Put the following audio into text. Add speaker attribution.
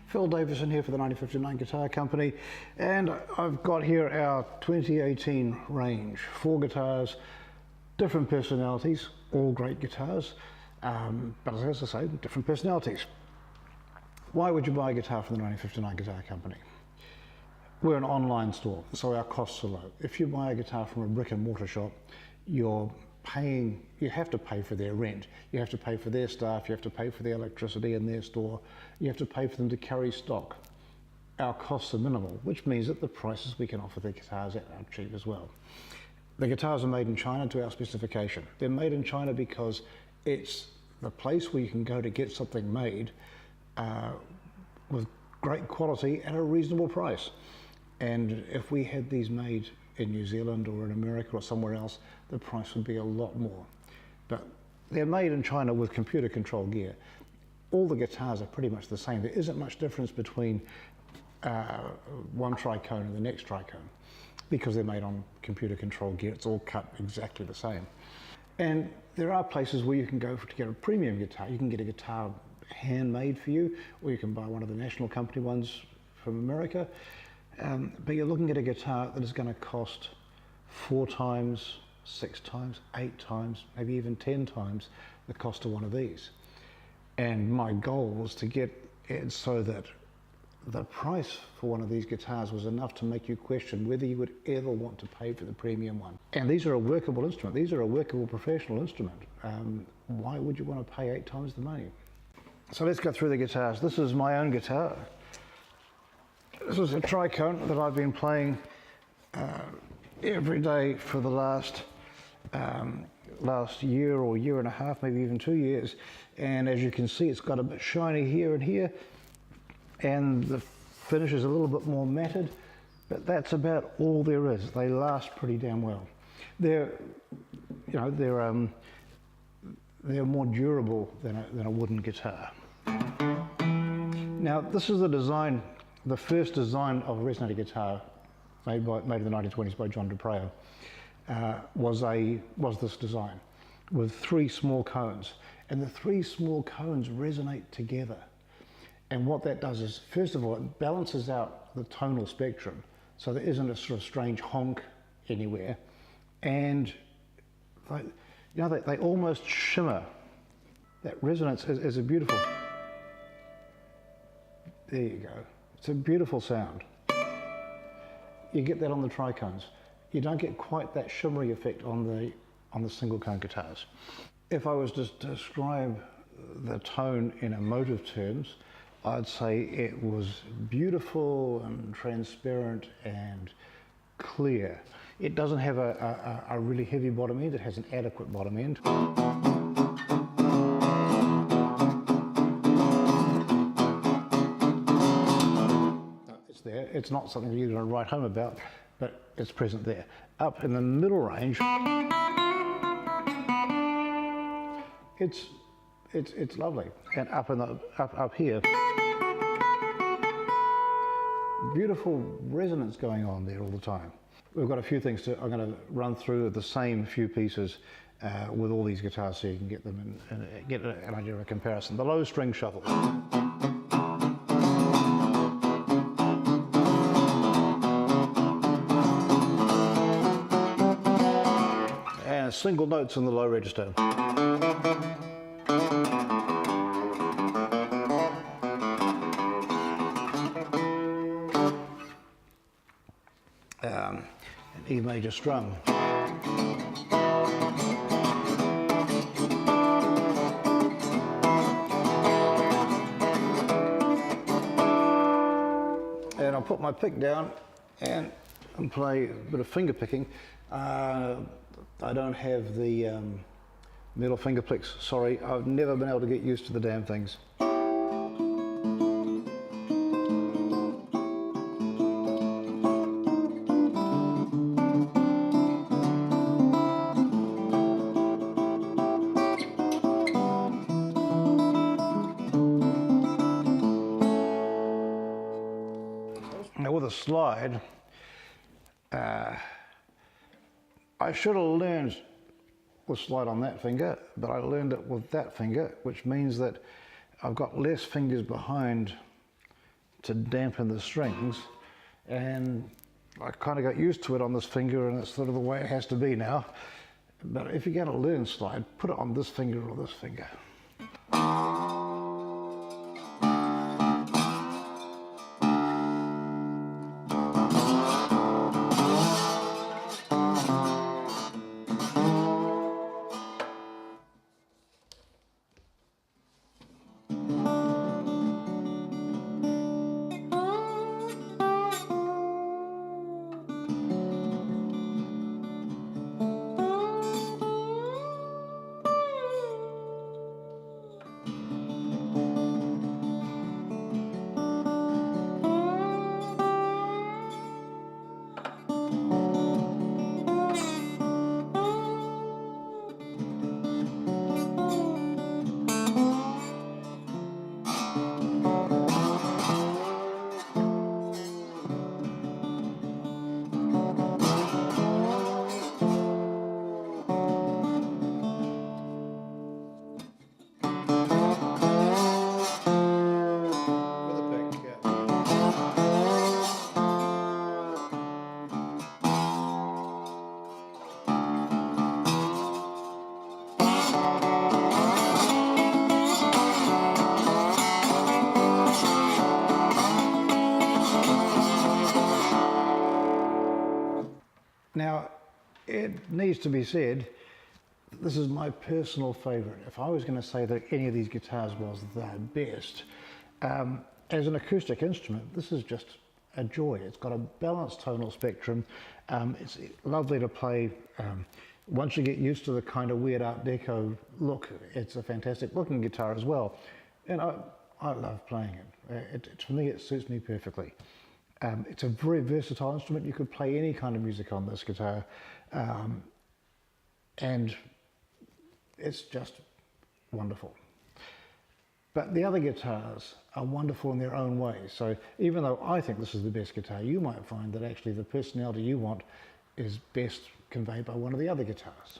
Speaker 1: Phil Davison here for the 1959 Guitar Company, and I've got here our 2018 range. 4 guitars, different personalities, all great guitars, but as I say, different personalities. Why would you buy a guitar from the 1959 Guitar Company? We're an online store, so our costs are low. If you buy a guitar from a brick and mortar shop, you have to pay for their rent, you have to pay for their staff, you have to pay for the electricity in their store, you have to pay for them to carry stock. Our costs are minimal, which means that the prices we can offer the guitars are cheap as well. The guitars are made in China to our specification. They're made in China because it's the place where you can go to get something made with great quality at a reasonable price. And if we had these made in New Zealand or in America or somewhere else, the price would be a lot more. But they're made in China with computer control gear. All the guitars are pretty much the same. There isn't much difference between one Tricone and the next Tricone because they're made on computer control gear. It's all cut exactly the same. And there are places where you can go to get a premium guitar. You can get a guitar handmade for you, or you can buy one of the national company ones from America. But you're looking at a guitar that is going to cost 4 times, 6 times, 8 times, maybe even 10 times the cost of one of these. And my goal was to get it so that the price for one of these guitars was enough to make you question whether you would ever want to pay for the premium one. And these are a workable instrument. These are a workable professional instrument. Why would you want to pay 8 times the money? So let's go through the guitars. This is my own guitar. This is a Tricone that I've been playing every day for the last year or year and a half, maybe even 2 years. And as you can see, it's got a bit shiny here and here, and the finish is a little bit more matted, but that's about all there is. They last pretty damn well. They're more durable than a wooden guitar. Now, this is the design. The first design of a Resonator guitar, made in the 1920s by John DePreo, was this design with 3 small cones, and the 3 small cones resonate together. And what that does is, first of all, it balances out the tonal spectrum, so there isn't a sort of strange honk anywhere, and they almost shimmer. That resonance is a beautiful. There you go. It's a beautiful sound. You get that on the Tricones. You don't get quite that shimmery effect on the single cone guitars. If I was to describe the tone in emotive terms, I'd say it was beautiful and transparent and clear. It doesn't have a really heavy bottom end, it has an adequate bottom end. It's not something you're going to write home about, but it's present there. Up in the middle range, it's lovely, and up here, beautiful resonance going on there all the time. We've got a few things I'm going to run through the same few pieces with all these guitars, so you can get them and get an idea of a comparison. The low string shuffle. Single notes in the low register. An E major strum. And I'll put my pick down and play a bit of finger picking. I don't have the metal finger picks, sorry. I've never been able to get used to the damn things. Now with a slide, I should have learned the slide on that finger, but I learned it with that finger, which means that I've got less fingers behind to dampen the strings, and I kind of got used to it on this finger, and it's sort of the way it has to be now. But if you're going to learn slide, put it on this finger or this finger. Now, it needs to be said, this is my personal favourite. If I was going to say that any of these guitars was the best, as an acoustic instrument, this is just a joy. It's got a balanced tonal spectrum. It's lovely to play. Once you get used to the kind of weird Art Deco look, it's a fantastic looking guitar as well. And I love playing it. For me, it suits me perfectly. It's a very versatile instrument. You could play any kind of music on this guitar, and it's just wonderful. But the other guitars are wonderful in their own way. So even though I think this is the best guitar, you might find that actually the personality you want is best conveyed by one of the other guitars.